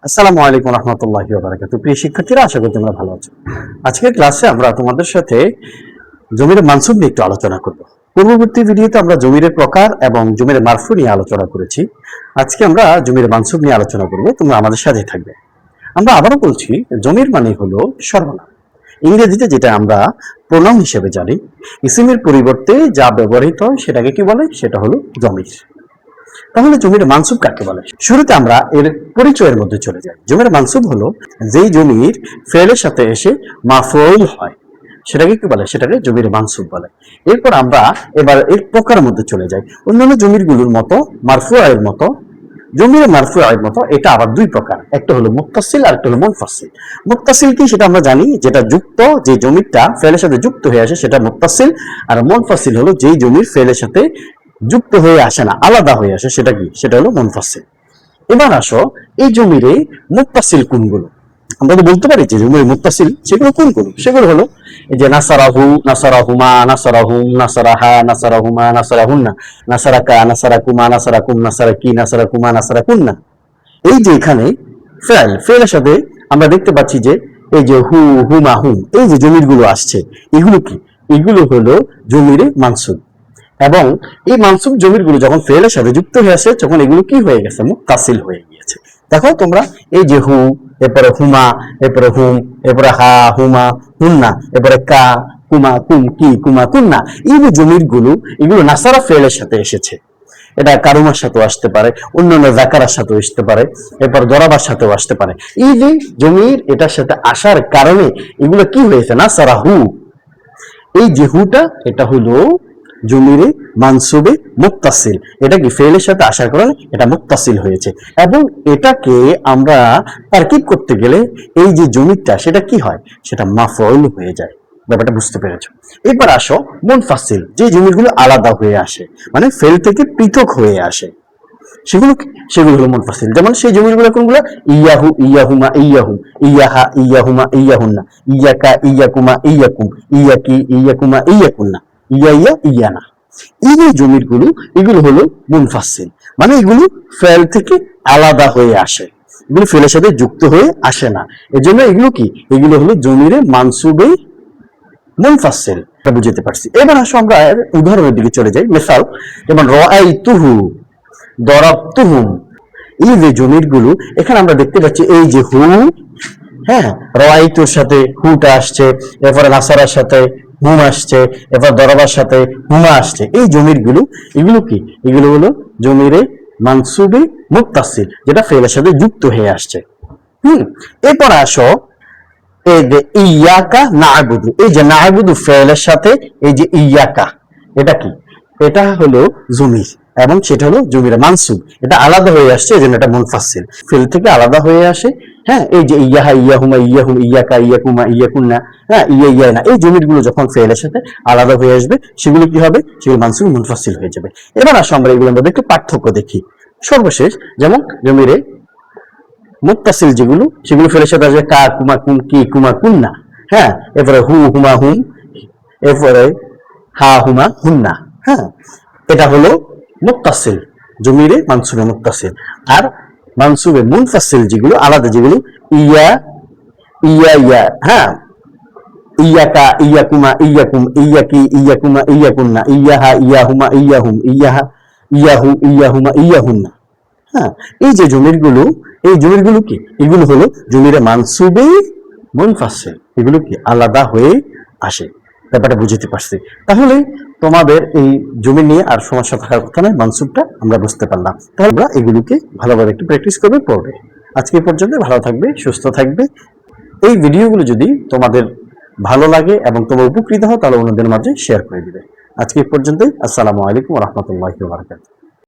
আসসালামু আলাইকুম রহমতুল্লাহি ওয়া বারাকাতুহু। প্রিয় শিক্ষার্থীরা, আশা করি তোমরা ভালো আছো। আজকের ক্লাসে আমরা তোমাদের সাথে জমির মানসুব নিয়ে একটু আলোচনা করব। পূর্ববর্তী ভিডিওতে আমরা জমির প্রকার এবং জমির মারফু নিয়ে আলোচনা করেছি। আজকে আমরা জমির মানসুব নিয়ে আলোচনা করব, তোমরা আমাদের সাথেই থাকবে। আমরা আবারও বলছি, জমির মানে হলো সর্বনাম। ইংরেজিতে যেটা আমরা প্রোনাউন হিসেবে জানি, ইসিমের পরিবর্তে যা ব্যবহৃত হয় সেটাকে কি বলে? সেটা হলো জমির। তাহলে জমির মানসুব কাকে বলে? শুরুতে আমরা এর পরিচয়ের মধ্যে চলে যাই। জমির মানসুব হলো যেই জমির ফেলের সাথে এসে মাফউল হয়, সেটাকে কি বলে? সেটাকে জমির মানসুব বলে। এরপর আমরা এবার এর প্রকারের মধ্যে চলে যাই। অন্যান্য জমিরগুলোর মতো মারফুআয়ের মতো, জমির মারফুআয়ের মতো এটা আবার দুই প্রকার, একটা হলো মুত্তাসিল আর একটা হলো মুনফাসিল। মুত্তাসিল কি সেটা আমরা জানি, যেটা যুক্ত, যে জমিটা ফেলের সাথে যুক্ত হয়ে আসে সেটা মুত্তাসিল। আর মুনফাসিল হলো যেই জমির ফেলের সাথে যুক্ত হয়ে আসে না, আলাদা হয়ে আসে, সেটা কি? সেটা হলো মুনফাসিল। এবার আসো, এই জমিরে মুত্তাসিল কোনগুলো? আমরা তো বলতে পারি যে জমির মুত্তাসিল সেগুলো কোনগুলো? সেগুলো হলো এই যে নাসারাহু, নাসারাহুমা, নাসারাহুম, নাসারাহা, নাসারাহুমা, নাসারাহুন্না, নাসারাকা, নাসারাকুমা, নাসারাকুম, নাসারাকি, নাসারাকুমা, নাসারাকুন্না। এই যে এখানে ফেলের সাথে আমরা দেখতে পাচ্ছি যে এই যে হু, হুমা, হুম, এই যে জমিরগুলো আসছে, এগুলো কি? এগুলো হলো জমিরে মানসুব। এবং এই মানসুব জমিরগুলো যখন ফেলের সাথে যুক্ত হয়ে আসে, তখন এগুলো কি হয়ে গেছে? মুত্তাসিল হয়ে গিয়েছে। দেখো তোমরা, এই যে হু, এরপরে হুমা, এরপরে হুম, এরপরে হা, হুমা, হুন্না, এরপরে কা, কুমা, কুম, কি, কুমা, কুন্না, এই যে জমিরগুলো, এগুলো নাসারা ফেলের সাথে এসেছে। এটা কারুমার সাথেও আসতে পারে, অন্যান্য জাকারার সাথেও আসতে পারে, এরপর দরাবার সাথেও আসতে পারে। এই যে জমির এটার সাথে আসার কারণে এগুলো কি হয়েছে? নাসারা হু। এই যে হুটা, এটা হলো জমিরে মানসুবে মুত্তাসিল। এটা কি ফেলের সাথে আসার কারণে এটা মুত্তাসিল হয়েছে। এবং এটাকে আমরা তারকিব করতে গেলে এই যে জমিটা, সেটা কি হয়? সেটা মাফউল হয়ে যায়। ব্যাপারটা বুঝতে পেরেছো? এবার আসো মুনফাসিল, যে জমিগুলো আলাদা হয়ে আসে, মানে ফেল থেকে পৃথক হয়ে আসে, সেগুলো হলো মুনফাসিল। যেমন সেই জমিগুলো কোনগুলো? ইয়াহু, ইয়াহুমা, ইয়াহুম, ইয়াহা, ইয়াহুমা, ইয়াহুন্না, ইয়াকা, ইয়াকুমা, ইয়াকুম, ইয়াকি, ইয়াকুমা, ইয়াকুন্না, ইয়া, ইয়া, ইয়ানা। এই যে জমিরগুলো, এগুলো হলো মুনফাসিল, মানে এগুলো ফেল থেকে আলাদা হয়ে আসে, এগুলো ফেলের সাথে যুক্ত হয়ে আসে না। এজন্য এগুলো কি? এগুলো হলো জমিরে মানসুবে মুনফাসিল। এটা বুঝতে পারছি। এবার আসো আমরা উদাহরণের দিকে চলে যাই। মিসাল যেমন রাআইতুহু, দরাবতুহুম, এই যে জমিরগুলো, এখানে আমরা দেখতে পাচ্ছি এই যে হু, হ্যাঁ, রাআইতুর সাথে হুটা আসছে, এরপরে নাসারার সাথে হুম আসছে, এরপর দরাবার সাথে হুমা আসছে। এই জমিরগুলো, এগুলো কি? এগুলো হলো জমিরে মানসুবে মুত্তাসিল, যেটা ফেলের সাথে যুক্ত হয়ে আসছে। এরপর আসো এই যে ইয়াকা না'বুদু, এই যে না'বুদু ফেলের সাথে এই যে ইয়াকা, এটা কি? এটা হলো জমির, এবং সেটা হলো জমির মানসুব। এটা আলাদা হয়ে আসছে, এজন্য এটা মুনফাসিল, ফেল থেকে আলাদা হয়ে আসে। হ্যাঁ, এই যে ইয়াহা, ইয়াহুমা, ইয়াহুম, ইয়াকা, ইয়াকুমা, ইয়াকুন্না, হ্যাঁ, ইয়া, ইয়ানা, এই জমিরগুলো যখন ফেলের সাথে আলাদা হয়ে আসবে, সেগুলো কি হবে? সেগুলো মানসুব, মুনফাসিল হয়ে যাবে। এবার আসো আমরা এগুলোর মধ্যে একটু পার্থক্য দেখি। সর্বশেষ, যেমন জমিরে মুত্তাসিল যেগুলো, সেগুলো ফেলের সাথে আসবে কা, কুমা, কুম, কি, কুমা, কুন্না, হ্যাঁ, এরপরে হু, হুমা, হুম, এরপরে হা, হুমা, হুন্না, হ্যাঁ, এটা হলো মুত্তাসিল, জমিরে মানসুবে মুত্তাসিল। আর মানসুবে মুনফাসিল যেগুলো, আলাদা যেগুলো, ইয়া, ইয়া, ইয়া, হ্যাঁ, ইয়াকা, ইয়াকুমা, ইয়াকুম, ইয়াকি, ইয়াকুমা, ইয়াকুন্না, ইয়াহা, ইয়াহুমা, ইয়াহুম, ইয়াহা, ইয়াহু, ইয়াহুমা, ইয়াহুন্না। হ্যাঁ, এই যে জমিরগুলো, এই জমিরগুলো কি? এগুলো হলো জমিরে মানসুবে মুনফাসিল, এগুলো কি? আলাদা হয়ে আসে। ব্যাপারটা বুঝতে পারছি। তাহলে তোমাদের এই জমি নিয়ে আর সমস্যা থাকার কথা নয়, মানসুবটা আমরা বুঝতে পারলাম। তাহলে আমরা এগুলোকে ভালোভাবে একটু প্র্যাকটিস করবে, পড়বে। আজকে পর্যন্ত ভালো থাকবে, সুস্থ থাকবে। এই ভিডিওগুলো যদি তোমাদের ভালো লাগে এবং তোমরা উপকৃত হও, তাহলে অন্যদের মাঝে শেয়ার করে দিবে। আজকে পর্যন্তই। আসসালামু আলাইকুম ওয়া রাহমাতুল্লাহি ওয়া বারাকাতুহু।